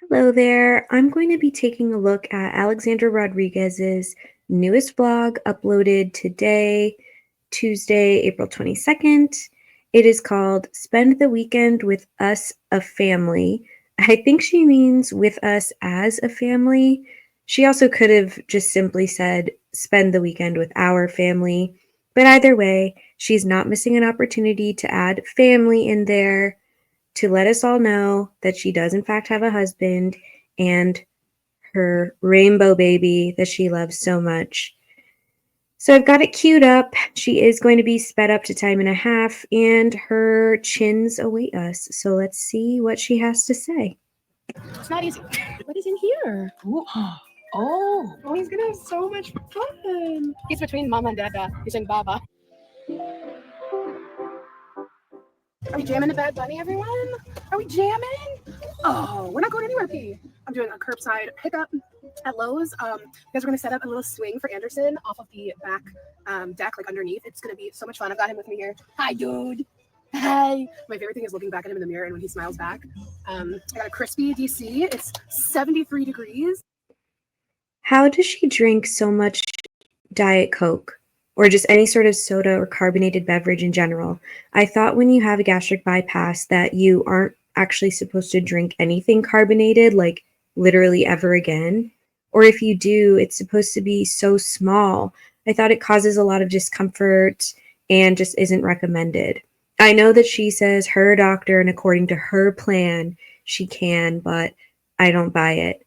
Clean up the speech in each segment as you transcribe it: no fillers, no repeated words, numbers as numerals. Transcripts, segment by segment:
Hello there. I'm going to be taking a look at Alexandra Rodriguez's newest vlog uploaded today, Tuesday, April 22nd. It is called Spend the Weekend with Us, a Family. I think she means with us as a family. She also could have just simply said spend the weekend with our family. But either way, she's not missing an opportunity to add family in there to let us all know that she does in fact have a husband and her rainbow baby that she loves so much. So I've got it queued up. She is going to be sped up to time and a half, and her chins await us. So let's see what she has to say. It's not easy. What is in here? Ooh. Oh, he's gonna have so much fun. He's between Mama and Dada. He's in Baba. Are we jamming the Bad Bunny, everyone? Are we jamming? Oh, we're not going anywhere, P. I'm doing a curbside pickup at Lowe's. You guys are going to set up a little swing for Anderson off of the back deck, like underneath. It's going to be so much fun. I've got him with me here. Hi, dude. Hi. My favorite thing is looking back at him in the mirror and when he smiles back. I got a crispy DC. It's 73 degrees. How does she drink so much Diet Coke? Or just any sort of soda or carbonated beverage in general? I thought when you have a gastric bypass that you aren't actually supposed to drink anything carbonated, like literally ever again. Or if you do, it's supposed to be so small. I thought it causes a lot of discomfort and just isn't recommended. I know that she says her doctor and according to her plan, she can, but I don't buy it.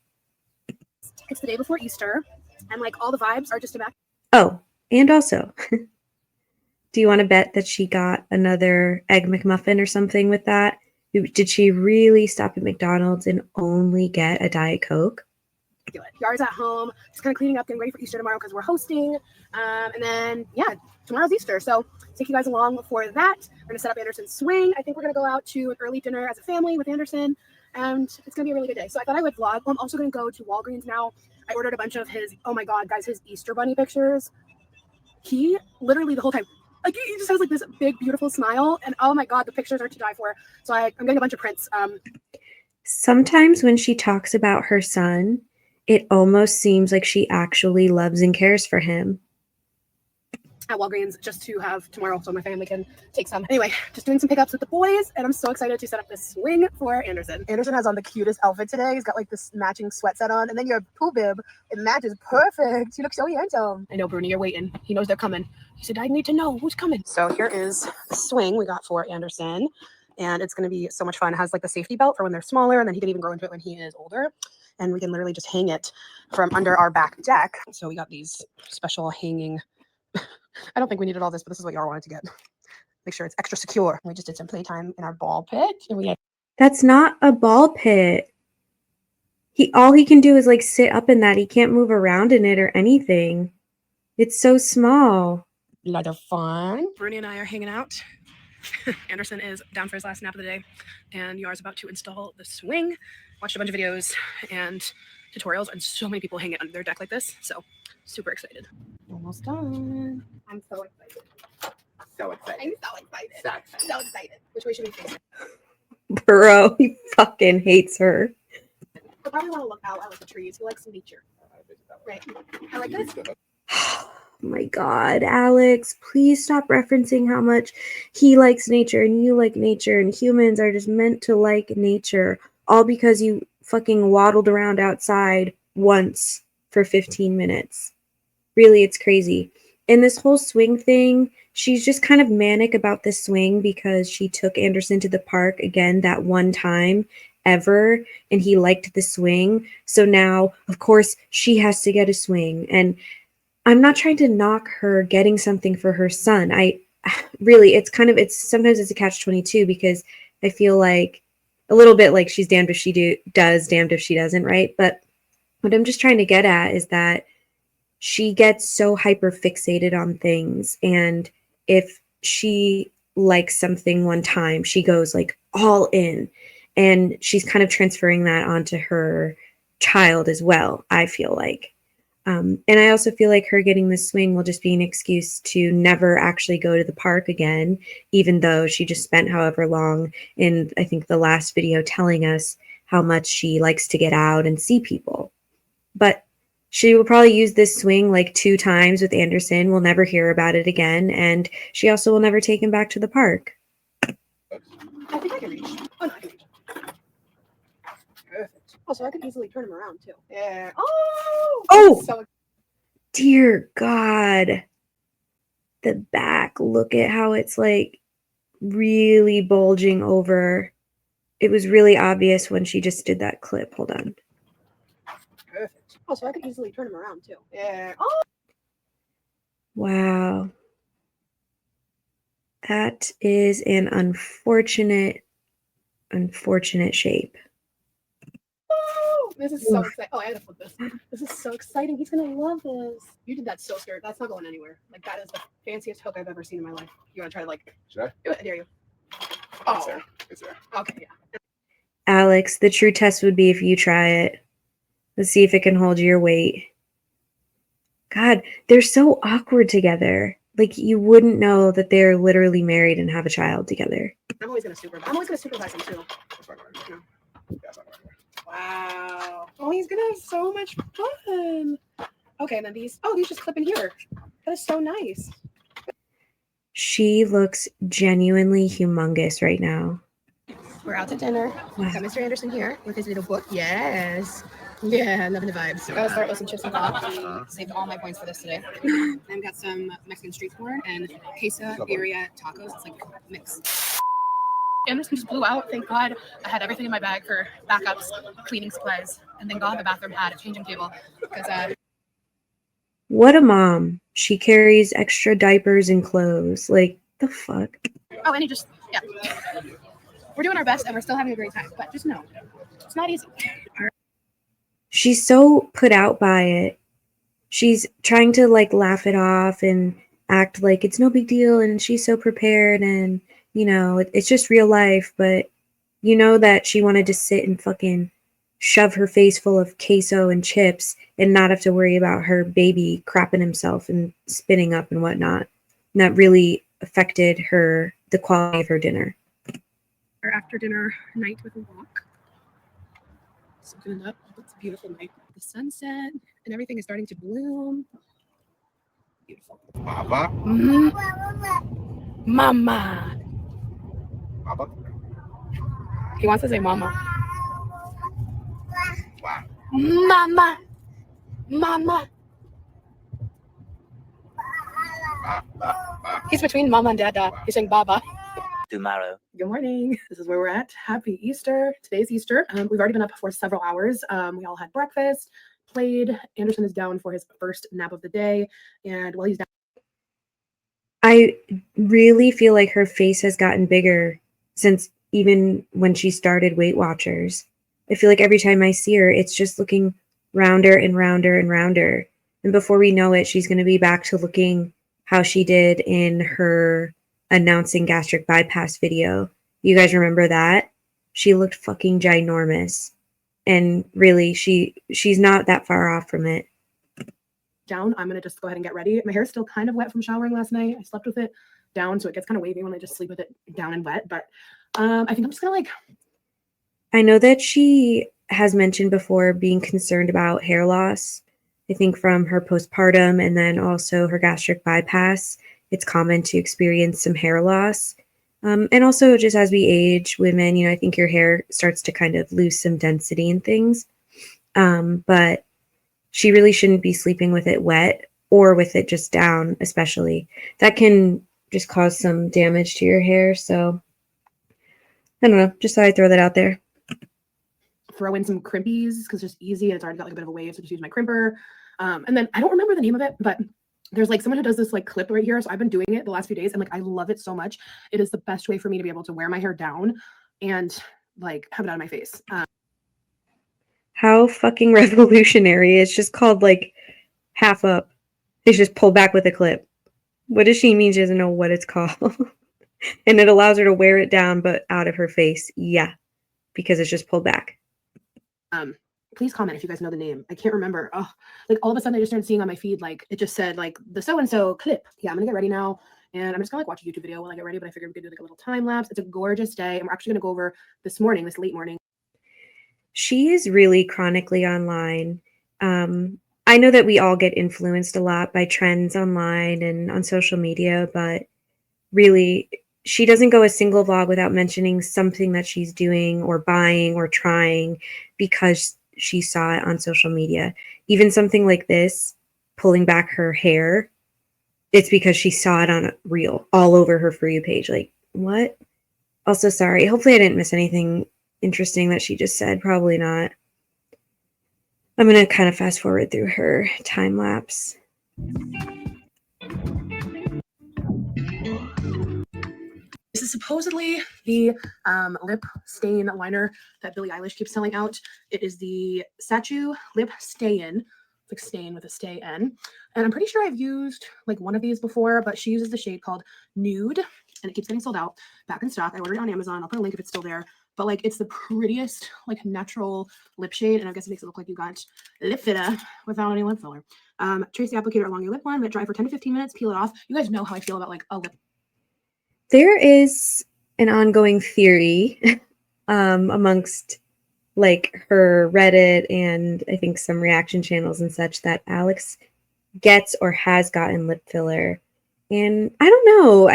It's the day before Easter, and like all the vibes are just about. Oh, and also, do you want to bet that she got another Egg McMuffin or something with that? Did she really stop at McDonald's and only get a Diet Coke? Yara's at home, just kind of cleaning up, getting ready for Easter tomorrow because we're hosting. And then, yeah, tomorrow's Easter. So take you guys along for that. We're going to set up Anderson's swing. I think we're going to go out to an early dinner as a family with Anderson. And it's going to be a really good day. So I thought I would vlog. I'm also going to go to Walgreens now. I ordered a bunch of his, oh my God, guys, his Easter bunny pictures. He literally the whole time, like he just has like this big, beautiful smile. And oh my God, the pictures are to die for. So I'm getting a bunch of prints. Sometimes when she talks about her son, it almost seems like she actually loves and cares for him. At Walgreens just to have tomorrow so my family can take some. Anyway, just doing some pickups with the boys, and I'm so excited to set up this swing for Anderson. Anderson has on the cutest outfit today. He's got like this matching sweat set on, and then your pool bib, it matches perfect. You look so handsome. I know, Bruni, you're waiting. He knows they're coming. He said, I need to know who's coming. So here is the swing we got for Anderson, and it's going to be so much fun. It has like the safety belt for when they're smaller, and then he can even grow into it when he is older. And we can literally just hang it from under our back deck. So we got these special hanging. I don't think we needed all this, but this is what y'all wanted to get. Make sure it's extra secure. We just did some playtime in our ball pit. And we had. That's not a ball pit. All he can do is like sit up in that. He can't move around in it or anything. It's so small. A lot of fun. Bruni and I are hanging out. Anderson is down for his last nap of the day, and Yar's about to install the swing. Watched a bunch of videos and tutorials, and so many people hang it on their deck like this. So super excited. Almost done. I'm so excited. So excited. I'm so excited. So excited. Which way should we face it? Bro, he fucking hates her. I probably want to look out at like the trees. He likes some nature. Right. I like this. Oh my God, Alex, please stop referencing how much he likes nature and you like nature and humans are just meant to like nature, all because you fucking waddled around outside once for 15 minutes. Really, it's crazy. And this whole swing thing, she's just kind of manic about this swing because she took Anderson to the park again that one time ever, and he liked the swing. So now, of course, she has to get a swing. And I'm not trying to knock her getting something for her son. It's sometimes it's a catch-22 because I feel like a little bit like she's damned if she does, damned if she doesn't, right? But what I'm just trying to get at is that she gets so hyper fixated on things. And if she likes something one time, she goes like all in. And she's kind of transferring that onto her child as well, I feel like. And I also feel like her getting the swing will just be an excuse to never actually go to the park again, even though she just spent however long in, I think, the last video telling us how much she likes to get out and see people. But she will probably use this swing like 2 times with Anderson. We'll never hear about it again. And she also will never take him back to the park. I think I can reach. Oh, no, I can reach. Perfect. Oh, so I could easily turn him around too. Yeah. Oh! So dear God. The back. Look at how it's like really bulging over. It was really obvious when she just did that clip. Hold on. Perfect. Oh, so I could easily turn him around too. Yeah. Oh! Wow. That is an unfortunate shape. Oh, this is so exciting. Oh, I had to flip this. This is so exciting. He's going to love this. You did that so scared. That's not going anywhere. Like, that is the fanciest hook I've ever seen in my life. You want to try to, like... Should I? Do it. I dare you. Oh. It's there. It's there. Okay, yeah. Alex, the true test would be if you try it. Let's see if it can hold your weight. God, they're so awkward together. Like, you wouldn't know that they're literally married and have a child together. I'm always going to supervise him, too. Wow. Oh, he's going to have so much fun. Okay, and then these just clip in here. That is so nice. She looks genuinely humongous right now. We're out to dinner. Wow. Got Mr. Anderson here with his little book. Yes. Yeah, loving the vibes. Gotta start with some chips and salad. Saved all my points for this today. And we got some Mexican street corn and queso birria tacos. It's like mix. Anderson just blew out. Thank God I had everything in my bag for backups, cleaning supplies, and thank God the bathroom had a changing table. Because what a mom. She carries extra diapers and clothes. Like, the fuck? Oh, and he just, yeah. We're doing our best and we're still having a great time, but just know, it's not easy. She's so put out by it. She's trying to like laugh it off and act like it's no big deal and she's so prepared and, you know, it's just real life, but you know that she wanted to sit and fucking shove her face full of queso and chips and not have to worry about her baby crapping himself and spitting up and whatnot. And that really affected the quality of her dinner. Our after dinner night with a walk. Soaking it up. It's a beautiful night. The sunset and everything is starting to bloom. Beautiful. Papa. Mm-hmm. Mama. Papa. He wants to say mama. Wow. Mama. Mama. He's between mama and dada. He's saying baba. Tomorrow. Good morning. This is where we're at. Happy Easter. Today's Easter. We've already been up for several hours. We all had breakfast, played. Anderson is down for his first nap of the day. And while he's down, I really feel like her face has gotten bigger since even when she started Weight Watchers. I feel like every time I see her, it's just looking rounder and rounder and rounder. And before we know it, she's going to be back to looking how she did in her announcing gastric bypass video. You guys remember that? She looked fucking ginormous. And really, she's not that far off from it. down, I'm going to just go ahead and get ready. My hair's still kind of wet from showering last night. I slept with it down, so it gets kind of wavy when I just sleep with it down and wet. But I think I'm just going to I know that she has mentioned before being concerned about hair loss. I think from her postpartum and then also her gastric bypass, it's common to experience some hair loss. And also just as we age, women, I think your hair starts to kind of lose some density and things. But she really shouldn't be sleeping with it wet or with it just down, especially. That can just cause some damage to your hair. So I don't know. Just thought I'd throw that out there. throw in some crimpies because it's just easy and it's already got like a bit of a wave, so just use my crimper. And then I don't remember the name of it, but there's like someone who does this like clip right here. So I've been doing it the last few days and like I love it so much. It is the best way for me to be able to wear my hair down and like have it out of my face. How fucking revolutionary. It's just called like half up. It's just pulled back with a clip. What does she mean? She doesn't know what it's called. And it allows her to wear it down but out of her face. Yeah, because it's just pulled back. Please comment if you guys know the name. I can't remember. Oh, like all of a sudden I just started seeing on my feed like it just said like the so-and-so clip. Yeah, I'm gonna get ready now and I'm just gonna like watch a YouTube video while I get ready, but I figured we could do like a little time lapse. It's a gorgeous day and we're actually gonna go over this late morning. She is really chronically online. I know that we all get influenced a lot by trends online and on social media, but really, she doesn't go a single vlog without mentioning something that she's doing or buying or trying because she saw it on social media. Even something like this, pulling back her hair, it's because she saw it on a reel all over her For You page. Like, what? Also, sorry. Hopefully, I didn't miss anything interesting that she just said. Probably not. I'm going to kind of fast forward through her time lapse. This is supposedly the lip stain liner that Billie Eilish keeps selling out. It is the Sachu Lip Stay-In, like stain with a stay in. And I'm pretty sure I've used like one of these before, but she uses the shade called Nude, and it keeps getting sold out, back in stock. I ordered it on Amazon. I'll put a link if it's still there. But like, it's the prettiest like natural lip shade, and I guess it makes it look like you got lip filler without any lip filler. Trace the applicator along your lip line, let it dry for 10 to 15 minutes, peel it off. You guys know how I feel about like a lip. There is an ongoing theory amongst like her Reddit and I think some reaction channels and such that Alex gets or has gotten lip filler. And I don't know.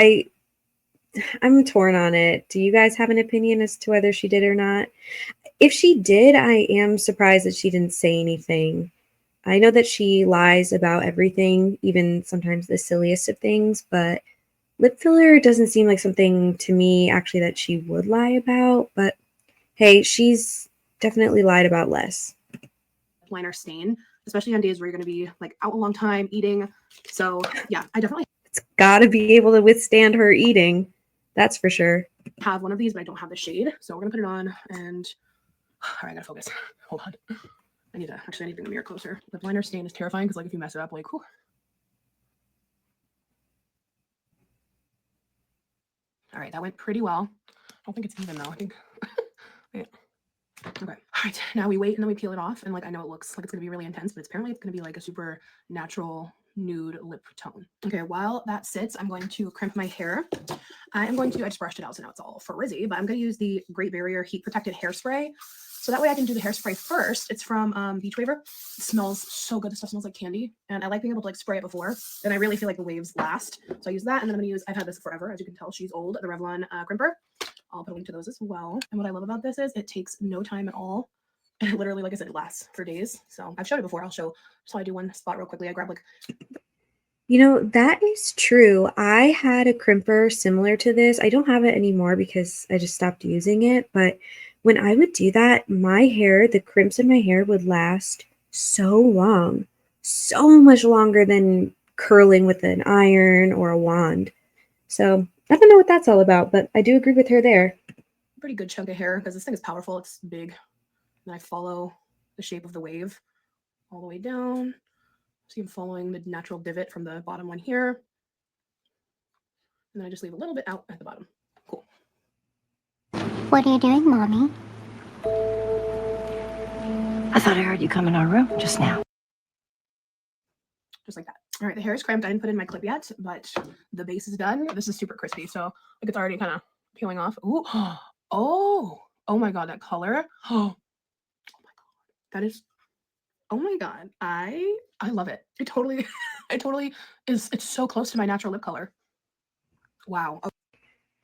I'm torn on it. Do you guys have an opinion as to whether she did or not? If she did, I am surprised that she didn't say anything. I know that she lies about everything, even sometimes the silliest of things, but lip filler doesn't seem like something to me actually that she would lie about, but hey, she's definitely lied about less. Liner stain, especially on days where you're going to be like out a long time eating. So yeah, I definitely It's got to be able to withstand her eating. That's for sure. have one of these, but I don't have the shade. So we're going to put it on and all right, I got to focus. Hold on. I need to bring the mirror closer. Lip liner stain is terrifying because like if you mess it up, like, whew. All right, that went pretty well. I don't think it's even though. I think yeah. Okay. All right. Now we wait and then we peel it off. And like I know it looks like it's gonna be really intense, but apparently it's gonna be like a super natural nude lip tone. Okay, while that sits, I'm going to crimp my hair. I just brushed it out, so now it's all frizzy, but I'm gonna use the Great Barrier Heat Protected Hairspray. So that way I can do the hairspray first. It's from Beach Waver. It smells so good. The stuff smells like candy. And I like being able to like spray it before. And I really feel like the waves last. So I use that. And then I'm gonna use, I've had this forever. As you can tell, she's old, the Revlon crimper. I'll put a link to those as well. And what I love about this is it takes no time at all. And it literally, like I said, it lasts for days. So I've showed it before. I'll show. So I do one spot real quickly. I grab like. You know, that is true. I had a crimper similar to this. I don't have it anymore because I just stopped using it. But when I would do that, my hair, the crimps in my hair would last so long, so much longer than curling with an iron or a wand. So I don't know what that's all about, but I do agree with her there. Pretty good chunk of hair because this thing is powerful. It's big. And I follow the shape of the wave all the way down. So I'm following the natural divot from the bottom one here. And then I just leave a little bit out at the bottom. Cool. What are you doing, Mommy? I thought I heard you come in our room just now. Just like that. All right, the hair is crimped. I didn't put in my clip yet, but the base is done. This is super crispy, so like it's already kind of peeling off. Ooh, oh my god, that color. Oh my god, that is. Oh my god, I love it. It totally is. It's so close to my natural lip color. Wow.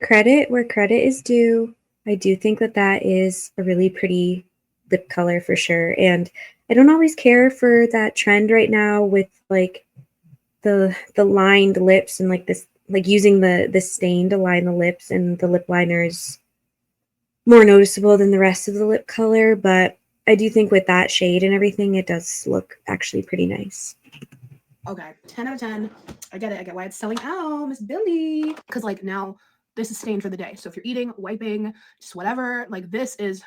Credit where credit is due. I do think that that is a really pretty lip color for sure. And I don't always care for that trend right now with like the lined lips and like this, like using the stain to line the lips, and the lip liner is more noticeable than the rest of the lip color. But I do think with that shade and everything, it does look actually pretty nice. Okay, 10 out of 10. I get it. I get why it's selling out, Miss Billy. Because like now this is stained for the day. So if you're eating, wiping, just whatever, like this is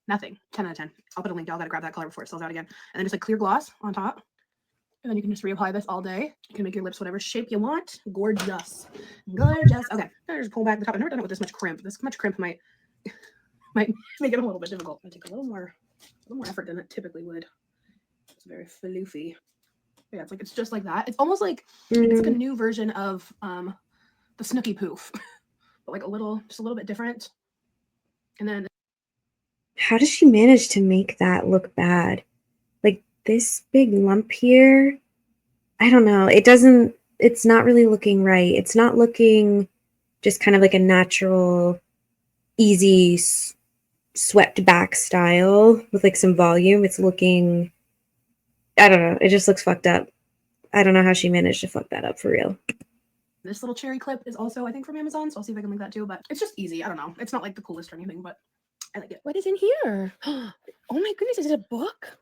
nothing. 10 out of 10. I'll put a link. Y'all gotta grab that color before it sells out again. And then just like clear gloss on top. And then you can just reapply this all day. You can make your lips whatever shape you want. Gorgeous. Gorgeous. Okay, I just pull back the top. I've never done it with this much crimp. This much crimp might make it a little bit difficult. I take a little more effort than it typically would. It's very floofy. Yeah, it's like it's just like that. It's almost like it's like a new version of the Snooki poof, but like just a little bit different. And then How does she manage to make that look bad? Like this big lump here, I don't know. It's not really looking right. It's not looking just kind of like a natural, easy, swept back style with like some volume. It's looking, I don't know. It just looks fucked up. I don't know how she managed to fuck that up for real. This little cherry clip is also, I think, from Amazon, so I'll see if I can link that too. But it's just easy. I don't know. It's not like the coolest or anything, but I like it. What is in here? Oh my goodness, is it a book?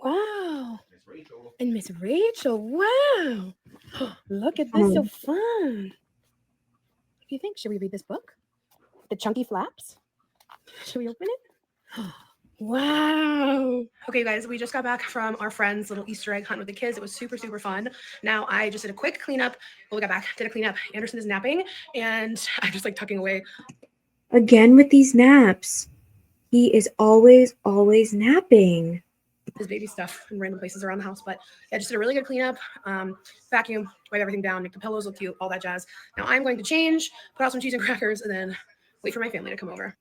Wow. Miss Rachel. And Miss Rachel, wow. Look at this, so fun. What do you think? Should we read this book? The chunky flaps? Should we open it? Wow. Okay, you guys, we just got back from our friend's little Easter egg hunt with the kids. It was super, super fun. Now I just did a quick cleanup. When we got back, did a cleanup. Anderson is napping, and I'm just like tucking away. Again with these naps. He is always napping. His baby stuff in random places around the house. But yeah, just did a really good cleanup. Vacuum, wipe everything down, make the pillows look cute, all that jazz. Now I'm going to change, put out some cheese and crackers, and then wait for my family to come over.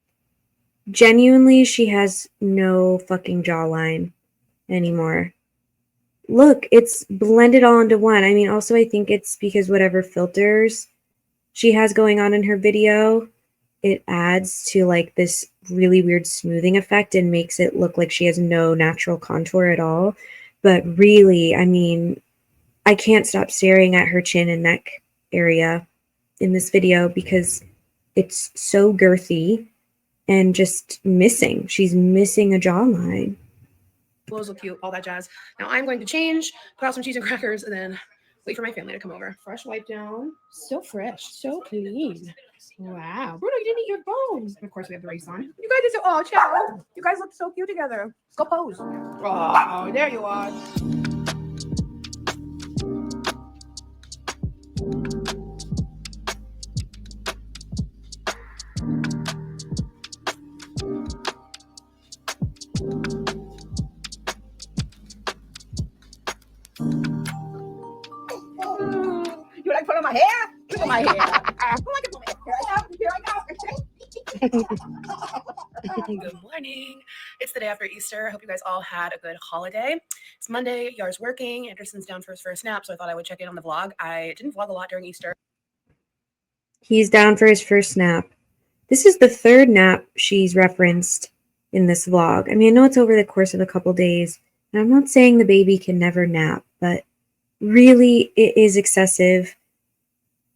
Genuinely, she has no fucking jawline anymore. Look, it's blended all into one. I mean, also, I think it's because whatever filters she has going on in her video, it adds to like this really weird smoothing effect and makes it look like she has no natural contour at all. But really, I mean, I can't stop staring at her chin and neck area in this video because it's so girthy and just missing. She's missing a jawline. Clothes look cute, all that jazz. Now I'm going to change, put out some cheese and crackers, and then wait for my family to come over. Fresh wipe down. So fresh, so clean. Wow. Bruno, you didn't eat your bones. And of course, we have the race on. You guys are, oh, ciao. You guys look so cute together. Let's go pose. Oh, there you are. You like pulling my hair? Look at my hair. Oh, I can pull my hair. Here I go. Good morning. It's the day after Easter. I hope you guys all had a good holiday. It's Monday. Yar's working. Anderson's down for his first nap, so I thought I would check in on the vlog. I didn't vlog a lot during Easter. He's down for his first nap. This is the third nap she's referenced in this vlog. I mean, I know it's over the course of a couple days, and I'm not saying the baby can never nap, but really, it is excessive.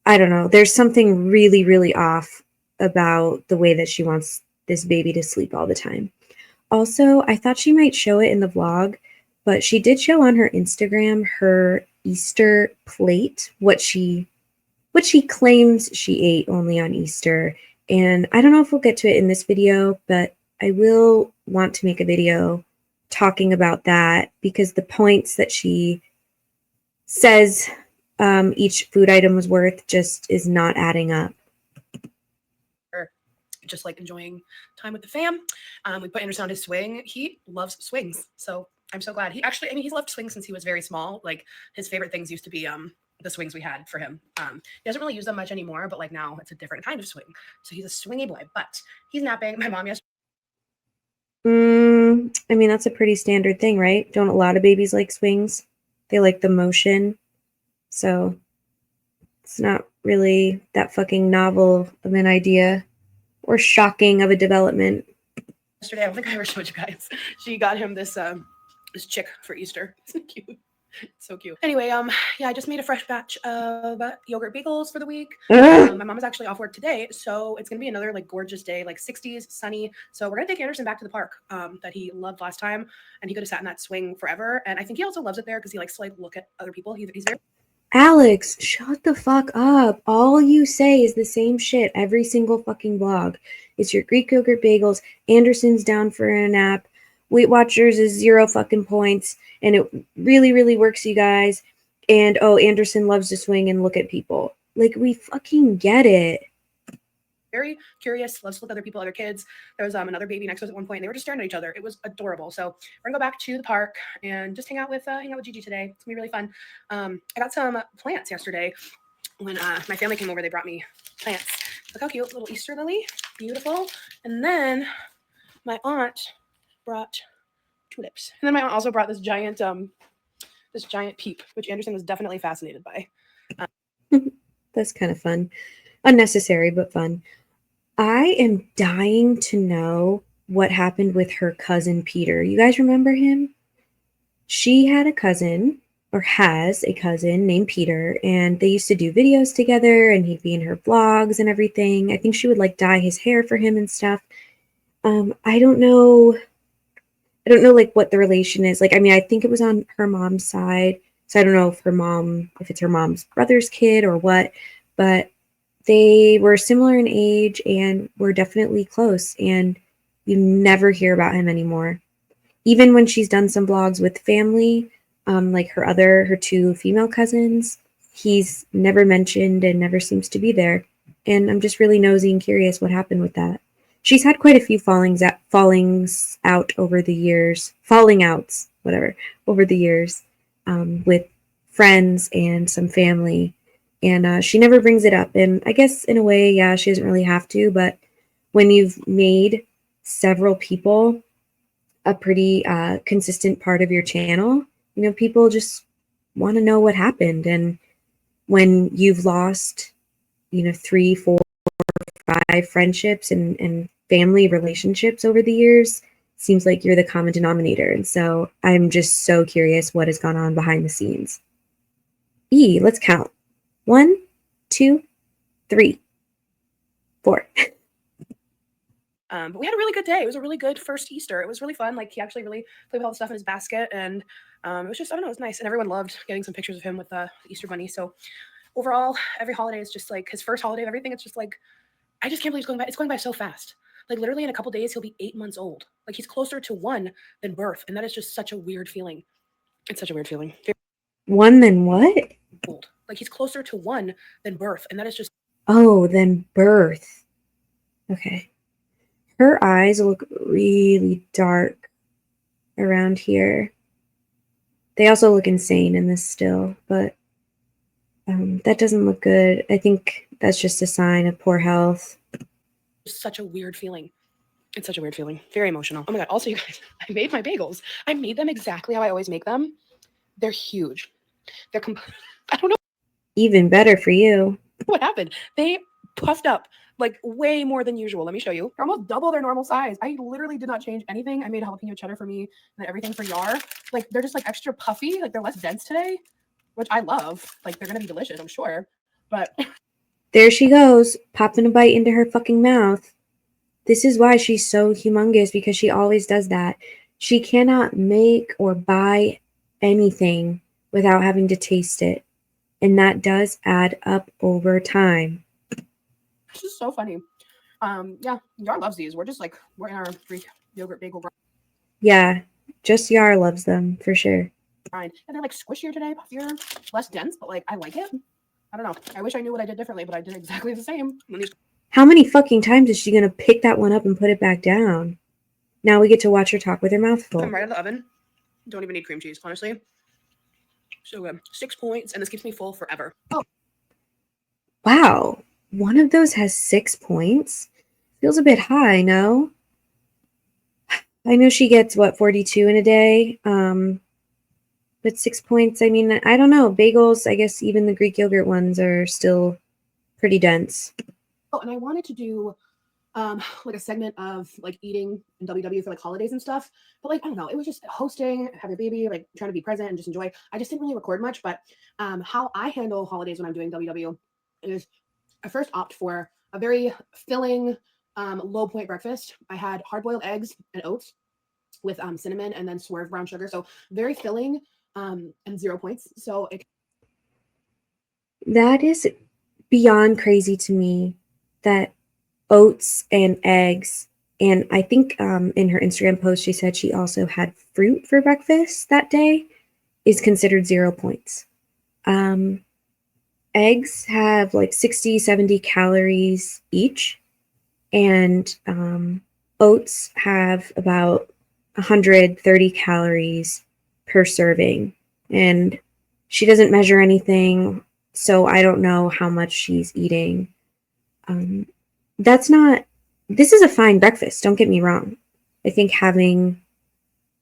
I don't know. There's something really, really off about the way that she wants this baby to sleep all the time. Also, I thought she might show it in the vlog, but she did show on her Instagram her Easter plate, what she claims she ate only on Easter. And I don't know if we'll get to it in this video, but I will want to make a video talking about that because the points that she says each food item was worth just is not adding up. Just like enjoying time with the fam. We put Anderson on his swing. He loves swings, so I'm so glad. He's loved swings since he was very small. Like his favorite things used to be the swings we had for him. He doesn't really use them much anymore, but like now it's a different kind of swing. So he's a swingy boy, but he's napping. My mom yesterday. I mean, that's a pretty standard thing, right? Don't a lot of babies like swings? They like the motion. So it's not really that fucking novel of an idea or shocking of a development. Yesterday, I don't think I ever showed you guys. She got him this this chick for Easter. Isn't it cute? So cute. Anyway, yeah, I just made a fresh batch of yogurt bagels for the week. My mom is actually off work today, so it's gonna be another like gorgeous day, like 60s, sunny. So we're gonna take Anderson back to the park that he loved last time, and he could have sat in that swing forever. And I think he also loves it there because he likes to like look at other people. He's very. Alex, shut the fuck up. All you say is the same shit every single fucking vlog. It's your Greek yogurt bagels, Anderson's down for a nap, Weight Watchers is 0 fucking points, and it really, really works, you guys. And, oh, Anderson loves to swing and look at people. Like, we fucking get it. Very curious, loves to look at other people, other kids. There was another baby next to us at one point, and they were just staring at each other. It was adorable. So we're gonna go back to the park and just hang out with Gigi today. It's gonna be really fun. I got some plants yesterday. When my family came over, they brought me plants. Look how cute, little Easter lily, beautiful. And then my aunt brought tulips. And then my aunt also brought this giant peep, which Anderson was definitely fascinated by. That's kind of fun. Unnecessary, but fun. I am dying to know what happened with her cousin Peter. You guys remember him? She had a cousin, or has a cousin named Peter, and they used to do videos together, and he'd be in her vlogs and everything. I think she would like dye his hair for him and stuff. I don't know like what the relation is. Like, I mean, I think it was on her mom's side. So I don't know if it's her mom's brother's kid or what, but they were similar in age and were definitely close, and you never hear about him anymore. Even when she's done some vlogs with family, like her two female cousins, he's never mentioned and never seems to be there. And I'm just really nosy and curious what happened with that. She's had quite a few fallings out over the years, falling outs, whatever, over the years, with friends and some family. And she never brings it up. And I guess in a way, yeah, she doesn't really have to. But when you've made several people a pretty consistent part of your channel, you know, people just want to know what happened. And when you've lost, you know, 3, 4, 5 friendships and family relationships over the years, seems like you're the common denominator. And so I'm just so curious what has gone on behind the scenes. Let's count. 1, 2, 3, 4. But we had a really good day. It was a really good first Easter. It was really fun. Like, he actually really played with all the stuff in his basket, and it was just, I don't know, it was nice. And everyone loved getting some pictures of him with the Easter bunny. So overall, every holiday is just like his first holiday of everything. It's just like, I just can't believe it's going by so fast. Like, literally in a couple days, he'll be 8 months old. Like, he's closer to 1 than birth. And that is just such a weird feeling. It's such a weird feeling. 1 than what? Old. Like, he's closer to 1 than birth. And that is just... Oh, than birth. Okay. Her eyes look really dark around here. They also look insane in this still, but that doesn't look good. I think that's just a sign of poor health. Such a weird feeling. It's such a weird feeling. Very emotional. Oh my God. Also, you guys, I made my bagels. I made them exactly how I always make them. They're huge. I don't know. Even better for you. What happened. They puffed up like way more than usual. Let me show you. They're almost double their normal size. I literally did not change anything. I made jalapeno cheddar for me and then everything for Yar. Like, they're just like extra puffy. Like, they're less dense today, which I love. Like, they're going to be delicious, I'm sure. But there she goes, popping a bite into her fucking mouth. This is why she's so humongous, because she always does that. She cannot make or buy anything without having to taste it. And that does add up over time. this is so funny. Yeah, Yar loves these. We're in our Greek yogurt bagel Yeah, just Yar loves them for sure. grind. And they're like squishier today, puffier, less dense, but like, I like it. I don't know. I wish I knew what I did differently, but I did exactly the same. How many fucking times is she gonna pick that one up and put it back down? Now we get to watch her talk with her mouth full. I'm right out of the oven. Don't even need cream cheese, honestly. So good. 6 points, and this keeps me full forever. Oh. Wow. One of those has 6 points? Feels a bit high, no? I know she gets, 42 in a day? But 6 points, I mean, I don't know. Bagels, I guess even the Greek yogurt ones are still pretty dense. Oh, and I wanted to do like a segment of like eating in WW for like holidays and stuff, but like, I don't know, it was just hosting, have your baby, like trying to be present and just enjoy. I just didn't really record much. But how I handle holidays when I'm doing WW is I first opt for a very filling low point breakfast. I had hard-boiled eggs and oats with cinnamon and then Swerve brown sugar, so very filling and 0 points. So that is beyond crazy to me, that oats and eggs, and I think in her Instagram post she said she also had fruit for breakfast that day, is considered 0 points. Eggs have like 60, 70 calories each, and oats have about 130 calories per serving, and she doesn't measure anything, so I don't know how much she's eating. This is a fine breakfast, don't get me wrong, I think having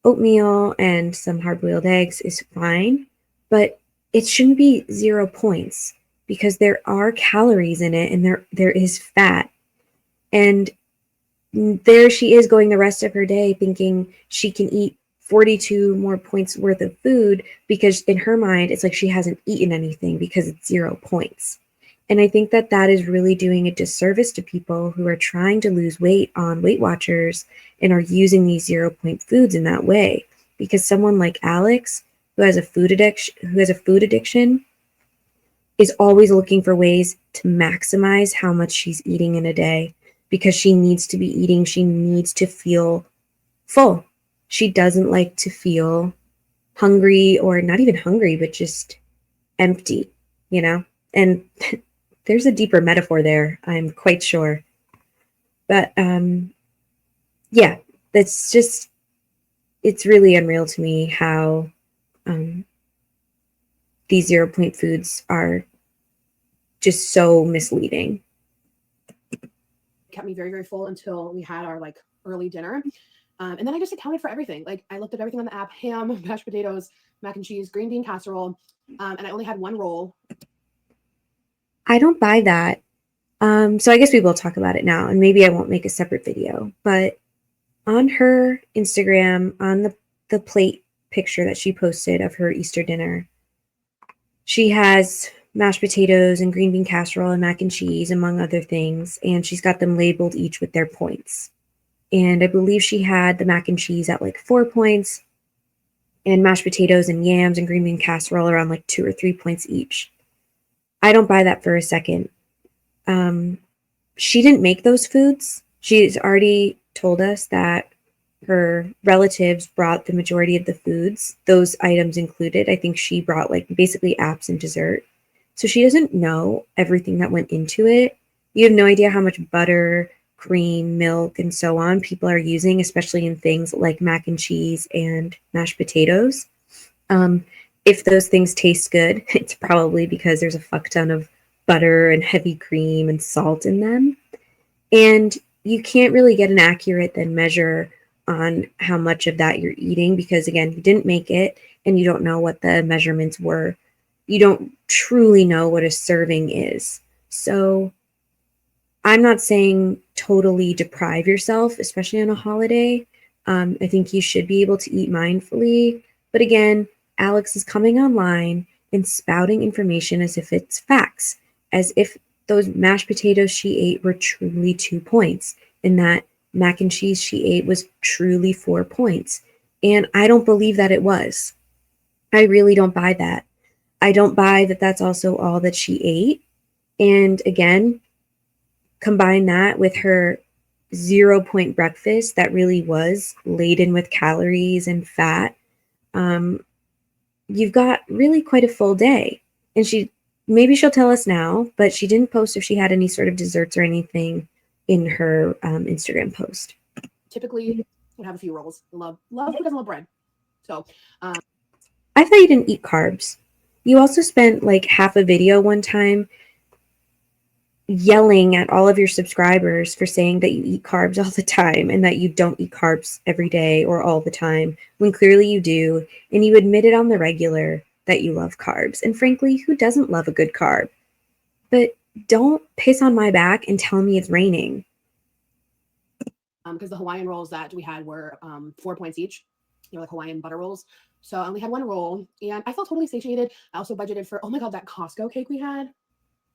oatmeal and some hard-boiled eggs is fine, but it shouldn't be 0 points because there are calories in it and there is fat. And there she is going the rest of her day thinking she can eat 42 more points worth of food because in her mind it's like she hasn't eaten anything because it's 0 points. And I think that that is really doing a disservice to people who are trying to lose weight on Weight Watchers and are using these 0 point foods in that way. Because someone like Alex, who has a food addiction, is always looking for ways to maximize how much she's eating in a day because she needs to be eating. She needs to feel full. She doesn't like to feel hungry, or not even hungry, but just empty, you know? And there's a deeper metaphor there, I'm quite sure. But yeah, it's really unreal to me how these 0 point foods are just so misleading. Kept me very, very full until we had our like early dinner. And then I just accounted for everything. Like I looked at everything on the app: ham, mashed potatoes, mac and cheese, green bean casserole. And I only had one roll. I don't buy that. So I guess we will talk about it now, and maybe I won't make a separate video. But on her Instagram, on the plate picture that she posted of her Easter dinner, she has mashed potatoes and green bean casserole and mac and cheese, among other things, and she's got them labeled each with their points. And I believe she had the mac and cheese at like 4 points, and mashed potatoes and yams and green bean casserole around like 2 or 3 points each. I don't buy that for a second. She didn't make those foods. She's already told us that her relatives brought the majority of the foods, those items included. I think she brought like basically apps and dessert. So she doesn't know everything that went into it. You have no idea how much butter, cream, milk, and so on people are using, especially in things like mac and cheese and mashed potatoes. If those things taste good, it's probably because there's a fuck ton of butter and heavy cream and salt in them. And you can't really get an accurate then measure on how much of that you're eating because, again, you didn't make it and you don't know what the measurements were. You don't truly know what a serving is. So I'm not saying totally deprive yourself, especially on a holiday. I think you should be able to eat mindfully. But again, Alex is coming online and spouting information as if it's facts, as if those mashed potatoes she ate were truly 2 points, and that mac and cheese she ate was truly 4 points. And I don't believe that it was. I really don't buy that. I don't buy that that's also all that she ate. And again, combine that with her 0 point breakfast that really was laden with calories and fat. You've got really quite a full day. And maybe she'll tell us now, but she didn't post if she had any sort of desserts or anything in her Instagram post. Typically would have a few rolls. Love who doesn't love bread. So I thought you didn't eat carbs. You also spent like half a video one time yelling at all of your subscribers for saying that you eat carbs all the time and that you don't eat carbs every day or all the time, when clearly you do, and you admitted on the regular that you love carbs. And frankly, who doesn't love a good carb? But don't piss on my back and tell me it's raining. Because the Hawaiian rolls that we had were 4 points each. They were like Hawaiian butter rolls. So I only had one roll and I felt totally satiated. I also budgeted for, oh my God, that Costco cake we had.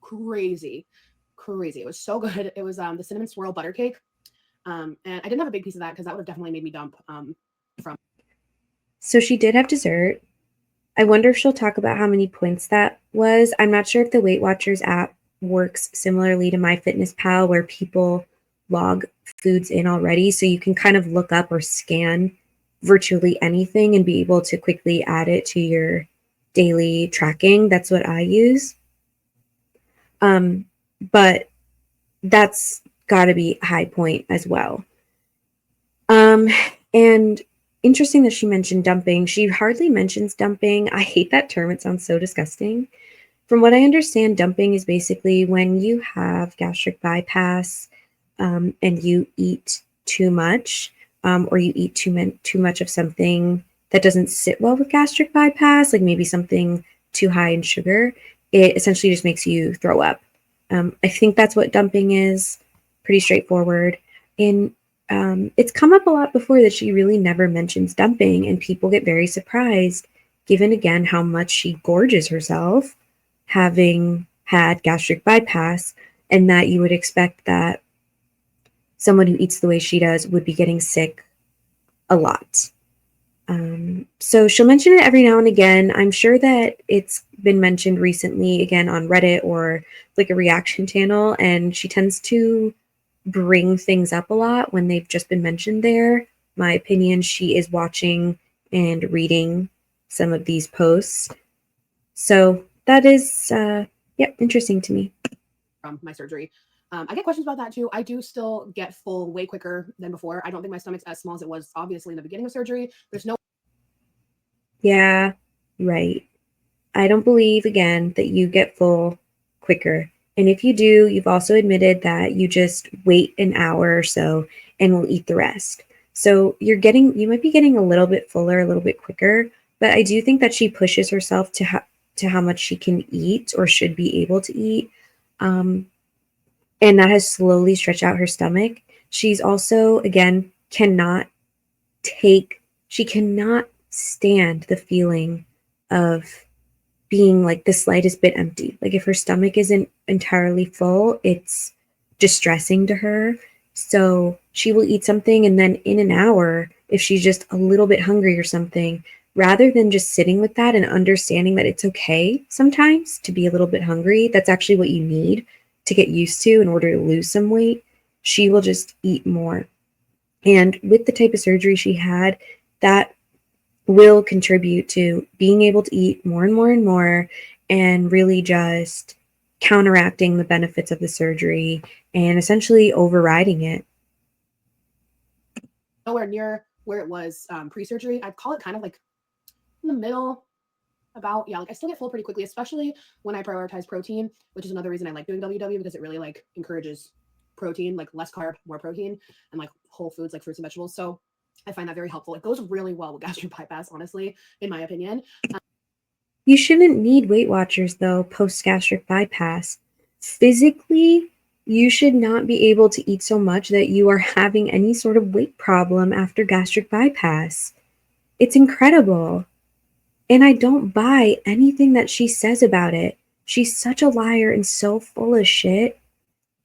Crazy. It was so good. It was the cinnamon swirl butter cake. And I didn't have a big piece of that because that would have definitely made me dump from. So she did have dessert. I wonder if she'll talk about how many points that was. I'm not sure if the Weight Watchers app works similarly to MyFitnessPal, where people log foods in already. So you can kind of look up or scan virtually anything and be able to quickly add it to your daily tracking. That's what I use. But that's got to be a high point as well. And interesting that she mentioned dumping. She hardly mentions dumping. I hate that term. It sounds so disgusting. From what I understand, dumping is basically when you have gastric bypass and you eat too much. or you eat too much of something that doesn't sit well with gastric bypass, like maybe something too high in sugar, it essentially just makes you throw up. I think that's what dumping is. Pretty straightforward. And it's come up a lot before that she really never mentions dumping, and people get very surprised, given again how much she gorges herself, having had gastric bypass, and that you would expect that someone who eats the way she does would be getting sick a lot. So she'll mention it every now and again. I'm sure that it's been mentioned recently again on Reddit or like a reaction channel, and she tends to bring things up a lot when they've just been mentioned there. My opinion, she is watching and reading some of these posts. So that is, interesting to me. From my surgery. I get questions about that too. I do still get full way quicker than before. I don't think my stomach's as small as it was obviously in the beginning of surgery. There's no. Yeah, right. I don't believe again that you get full quicker. And if you do, you've also admitted that you just wait an hour or so and will eat the rest. So you might be getting a little bit fuller, a little bit quicker, but I do think that she pushes herself to how much she can eat or should be able to eat. And that has slowly stretched out her stomach. She's also, again, she cannot stand the feeling of being like the slightest bit empty. Like if her stomach isn't entirely full, it's distressing to her. So she will eat something, and then in an hour, if she's just a little bit hungry or something, rather than just sitting with that and understanding that it's okay sometimes to be a little bit hungry, that's actually what you need to get used to in order to lose some weight, she will just eat more. And with the type of surgery she had, that will contribute to being able to eat more and more and more, and really just counteracting the benefits of the surgery and essentially overriding it. Nowhere near where it was pre-surgery. I'd call it kind of like in the middle. Like I still get full pretty quickly, especially when I prioritize protein, which is another reason I like doing WW, because it really like encourages protein, like less carb, more protein, and like whole foods like fruits and vegetables. So I find that very helpful. It goes really well with gastric bypass, honestly, in my opinion. You shouldn't need Weight Watchers though post gastric bypass. Physically, you should not be able to eat so much that you are having any sort of weight problem after gastric bypass. It's incredible. And I don't buy anything that she says about it. She's such a liar and so full of shit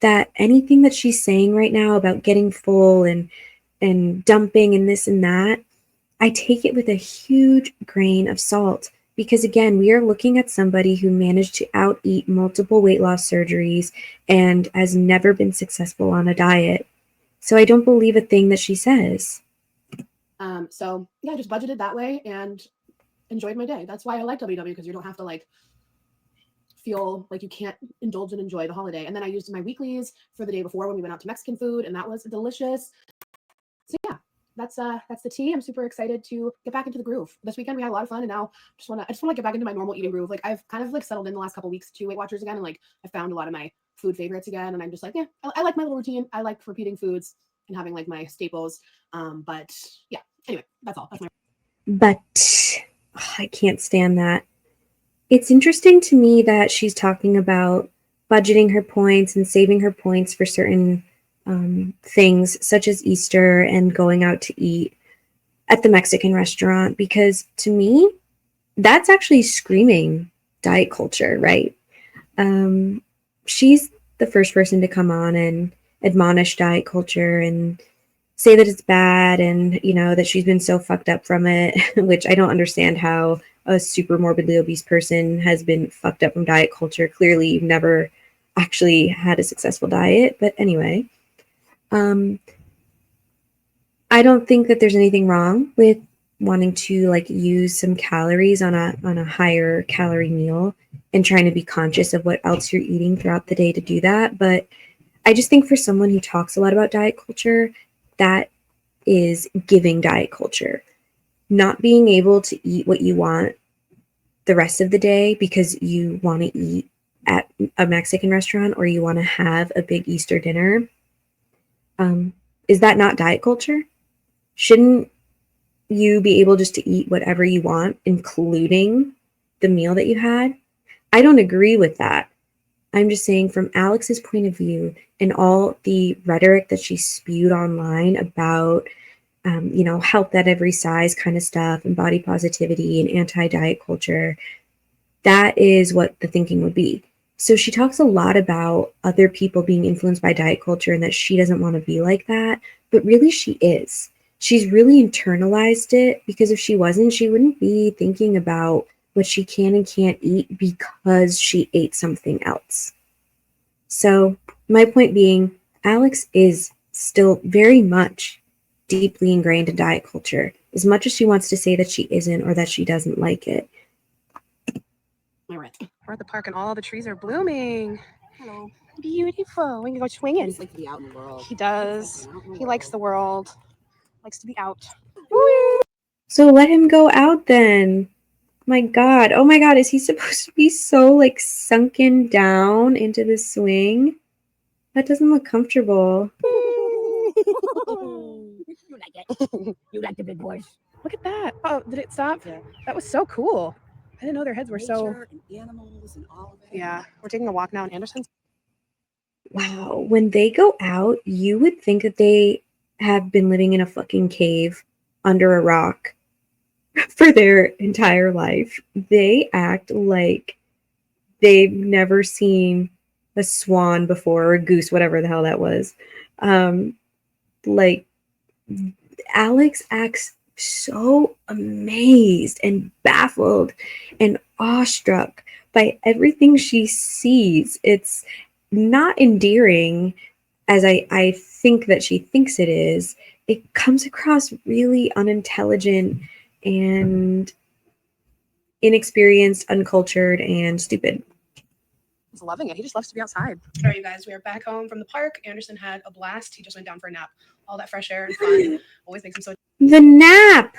that anything that she's saying right now about getting full and dumping and this and that, I take it with a huge grain of salt. Because again, we are looking at somebody who managed to out-eat multiple weight loss surgeries and has never been successful on a diet. So I don't believe a thing that she says. So yeah, I just budgeted that way and enjoyed my day. That's why I like WW, because you don't have to like feel like you can't indulge and enjoy the holiday. And then I used my weeklies for the day before when we went out to Mexican food, and that was delicious. So yeah, that's the tea. I'm super excited to get back into the groove. This weekend we had a lot of fun, and now I just want to get back into my normal eating groove. Like I've kind of like settled in the last couple of weeks to Weight Watchers again, and like I found a lot of my food favorites again, and I'm just like, yeah, I like my little routine. I like repeating foods and having like my staples. But yeah, anyway, that's all. That's my. But I can't stand that. It's interesting to me that she's talking about budgeting her points and saving her points for certain things, such as Easter and going out to eat at the Mexican restaurant, because to me, that's actually screaming diet culture, right? She's the first person to come on and admonish diet culture and say that it's bad, and that she's been so fucked up from it, which I don't understand how a super morbidly obese person has been fucked up from diet culture. Clearly you've never actually had a successful diet. But anyway, I don't think that there's anything wrong with wanting to like use some calories on a higher calorie meal and trying to be conscious of what else you're eating throughout the day to do that. But I just think for someone who talks a lot about diet culture, that is giving diet culture. Not being able to eat what you want the rest of the day because you want to eat at a Mexican restaurant or you want to have a big Easter dinner. Is that not diet culture? Shouldn't you be able just to eat whatever you want, including the meal that you had? I don't agree with that. I'm just saying, from Alex's point of view and all the rhetoric that she spewed online about, health at every size kind of stuff and body positivity and anti-diet culture, that is what the thinking would be. So she talks a lot about other people being influenced by diet culture and that she doesn't want to be like that, but really she is. She's really internalized it, because if she wasn't, she wouldn't be thinking about what she can and can't eat because she ate something else. So my point being, Alex is still very much deeply ingrained in diet culture, as much as she wants to say that she isn't or that she doesn't like it. All right. We're at the park and all the trees are blooming. Hello. Beautiful. We can go swinging. I just like to be out in the world. He does. He likes the world. Likes to be out. So let him go out then. My God. Oh my God. Is he supposed to be so like sunken down into the swing? That doesn't look comfortable. You like it. You like the big boys. Look at that. Oh, did it stop? Yeah. That was so cool. I didn't know their heads were so. Nature and animals and all of it. Yeah. We're taking a walk now in Anderson's. Wow. When they go out, you would think that they have been living in a fucking cave under a rock for their entire life. They act like they've never seen a swan before, or a goose, whatever the hell that was. Like, Alex acts so amazed and baffled and awestruck by everything she sees. It's not endearing as I think that she thinks it is. It comes across really unintelligent and inexperienced, uncultured, and stupid. He's loving it. He just loves to be outside. All right, you guys, we are back home from the park. Anderson had a blast. He just went down for a nap. All that fresh air and fun always makes him so The nap!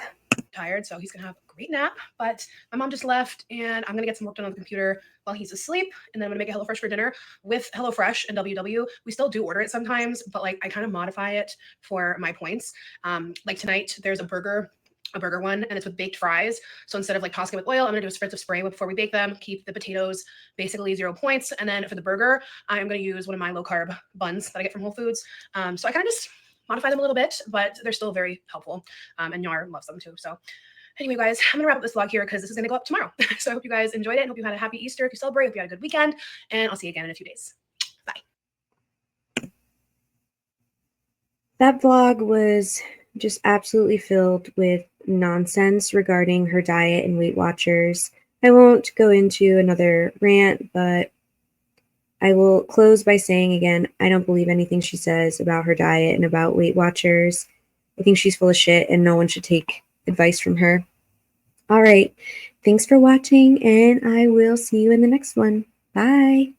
tired, so he's gonna have a great nap. But my mom just left, and I'm gonna get some work done on the computer while he's asleep, and then I'm gonna make a HelloFresh for dinner with HelloFresh and WW. We still do order it sometimes, but like I kind of modify it for my points. Like tonight, there's a burger one, and it's with baked fries. So instead of like tossing it with oil, I'm gonna do a spritz of spray before we bake them, keep the potatoes basically 0 points. And then for the burger, I'm gonna use one of my low carb buns that I get from Whole Foods. So I kind of just modify them a little bit, but they're still very helpful. And Yar loves them too. So anyway, guys, I'm gonna wrap up this vlog here because this is gonna go up tomorrow. So I hope you guys enjoyed it and hope you had a happy Easter if you celebrate, hope you had a good weekend, and I'll see you again in a few days. Bye. That vlog was just absolutely filled with nonsense regarding her diet and Weight Watchers. I won't go into another rant, but I will close by saying again, I don't believe anything she says about her diet and about Weight Watchers. I think she's full of shit and no one should take advice from her. All right. Thanks for watching, and I will see you in the next one. Bye.